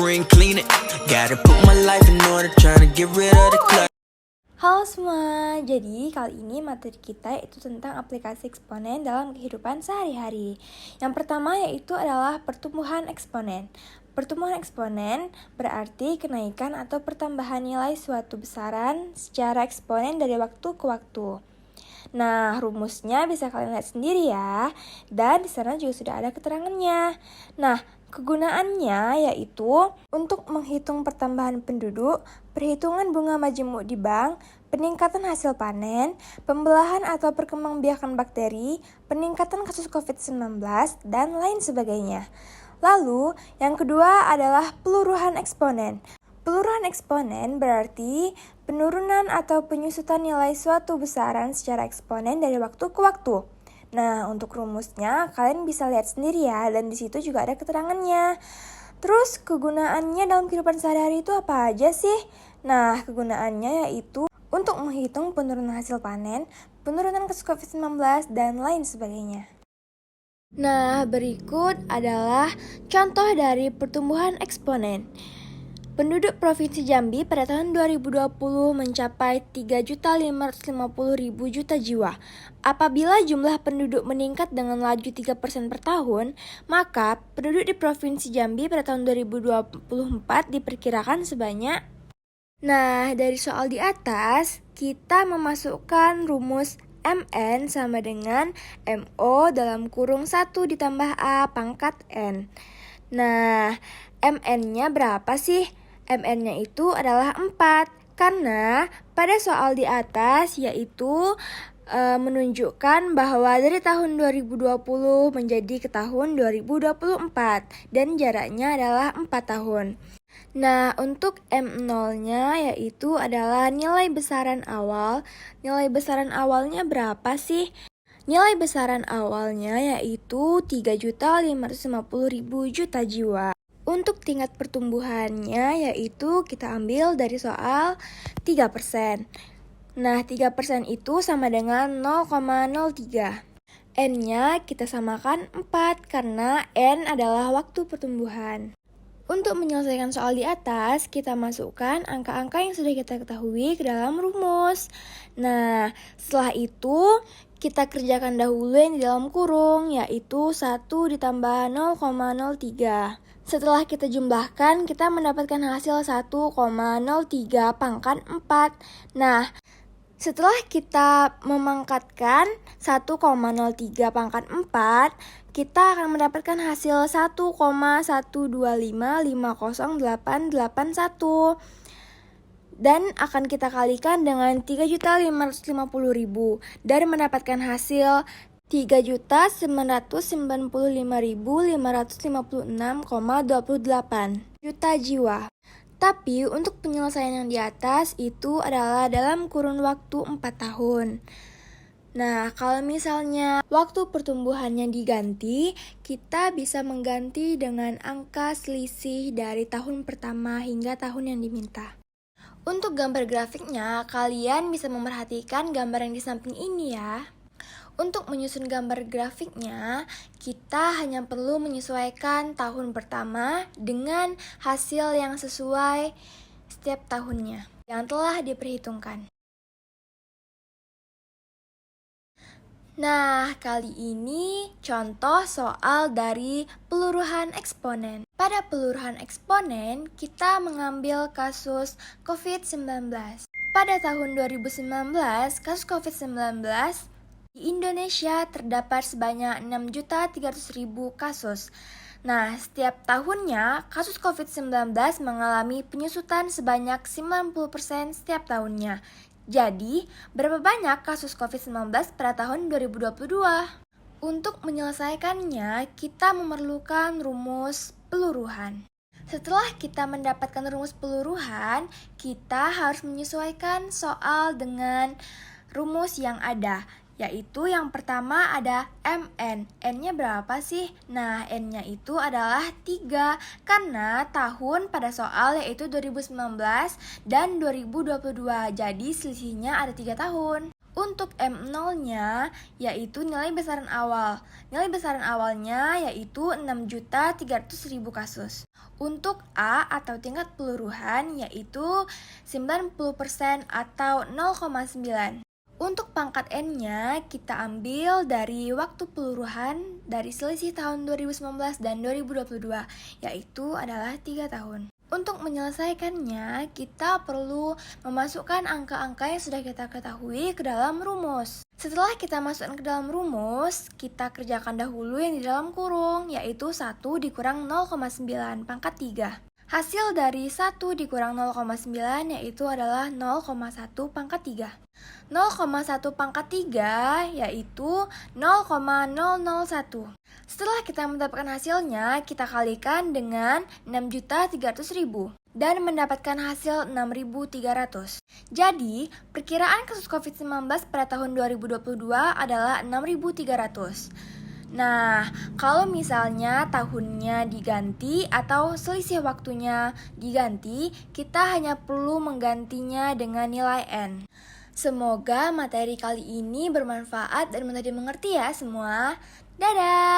spring clean it. Gotta put my life in order, trying to get rid of the clutter. Halo semua, jadi kali ini materi kita itu tentang aplikasi eksponen dalam kehidupan sehari-hari. Yang pertama yaitu adalah pertumbuhan eksponen. Pertumbuhan eksponen berarti kenaikan atau pertambahan nilai suatu besaran secara eksponen dari waktu ke waktu. Nah, rumusnya bisa kalian lihat sendiri ya, dan di sana juga sudah ada keterangannya. Nah, kegunaannya yaitu untuk menghitung pertambahan penduduk, perhitungan bunga majemuk di bank, peningkatan hasil panen, pembelahan atau perkembangbiakan bakteri, peningkatan kasus COVID-19, dan lain sebagainya. Lalu, yang kedua adalah peluruhan eksponen. Peluruhan eksponen berarti penurunan atau penyusutan nilai suatu besaran secara eksponen dari waktu ke waktu. Nah, untuk rumusnya kalian bisa lihat sendiri ya, dan di situ juga ada keterangannya. Terus kegunaannya dalam kehidupan sehari-hari itu apa aja sih? Nah, kegunaannya yaitu untuk menghitung penurunan hasil panen, penurunan kasus COVID-19, dan lain sebagainya. Nah, berikut adalah contoh dari pertumbuhan eksponen. Penduduk Provinsi Jambi pada tahun 2020 mencapai 3.550.000 juta jiwa. Apabila jumlah penduduk meningkat dengan laju 3% per tahun, maka penduduk di Provinsi Jambi pada tahun 2024 diperkirakan sebanyak. Nah, dari soal di atas, kita memasukkan rumus MN sama dengan MO dalam kurung 1 ditambah A pangkat N. Nah, MN-nya berapa sih? MN-nya itu adalah 4, karena pada soal di atas yaitu menunjukkan bahwa dari tahun 2020 menjadi ke tahun 2024 dan jaraknya adalah 4 tahun. Nah, untuk M0-nya yaitu adalah nilai besaran awal. Nilai besaran awalnya berapa sih? Nilai besaran awalnya yaitu 3.550.000 juta jiwa. Untuk tingkat pertumbuhannya yaitu kita ambil dari soal 3%. Nah, 3% itu sama dengan 0,03. N-nya kita samakan 4 karena N adalah waktu pertumbuhan. Untuk menyelesaikan soal di atas, kita masukkan angka-angka yang sudah kita ketahui ke dalam rumus. Nah, setelah itu kita kerjakan dahulu yang di dalam kurung, yaitu 1 ditambah 0,03. Setelah kita jumlahkan, kita mendapatkan hasil 1,03 pangkat 4. Nah, setelah kita memangkatkan 1,03 pangkat 4, kita akan mendapatkan hasil 1,125500881 dan akan kita kalikan dengan 3.550.000 dan mendapatkan hasil 3.995.556,28 juta jiwa. Tapi untuk penyelesaian yang di atas itu adalah dalam kurun waktu 4 tahun. Nah, kalau misalnya waktu pertumbuhannya diganti, kita bisa mengganti dengan angka selisih dari tahun pertama hingga tahun yang diminta. Untuk gambar grafiknya, kalian bisa memerhatikan gambar yang di samping ini ya. Untuk menyusun gambar grafiknya, kita hanya perlu menyesuaikan tahun pertama dengan hasil yang sesuai setiap tahunnya yang telah diperhitungkan. Nah, kali ini contoh soal dari peluruhan eksponen. Pada peluruhan eksponen, kita mengambil kasus COVID-19. Pada tahun 2019, kasus COVID-19 di Indonesia terdapat sebanyak 6.300.000 kasus. Nah, setiap tahunnya, kasus COVID-19 mengalami penyusutan sebanyak 90% setiap tahunnya. Jadi, berapa banyak kasus COVID-19 pada tahun 2022? Untuk menyelesaikannya, kita memerlukan rumus peluruhan. Setelah kita mendapatkan rumus peluruhan, kita harus menyesuaikan soal dengan rumus yang ada, yaitu yang pertama ada MN. N-nya berapa sih? Nah, N-nya itu adalah 3 karena tahun pada soal yaitu 2019 dan 2022. Jadi selisihnya ada 3 tahun. Untuk M0-nya yaitu nilai besaran awal. Nilai besaran awalnya yaitu 6.300.000 kasus. Untuk A atau tingkat peluruhan yaitu 90% atau 0,9. Untuk pangkat N-nya kita ambil dari waktu peluruhan dari selisih tahun 2019 dan 2022 yaitu adalah 3 tahun. Untuk menyelesaikannya, kita perlu memasukkan angka-angka yang sudah kita ketahui ke dalam rumus. Setelah kita masukkan ke dalam rumus, kita kerjakan dahulu yang di dalam kurung, yaitu 1 dikurang 0,9 pangkat 3. Hasil dari 1 dikurang 0,9 yaitu adalah 0,1 pangkat 3. 0,1 pangkat 3 yaitu 0,001. Setelah kita mendapatkan hasilnya, kita kalikan dengan 6.300.000 dan mendapatkan hasil 6.300. Jadi, perkiraan kasus COVID-19 pada tahun 2022 adalah 6.300. Nah, kalau misalnya tahunnya diganti atau selisih waktunya diganti, kita hanya perlu menggantinya dengan nilai N. Semoga materi kali ini bermanfaat dan mudah dimengerti ya semua. Dadah!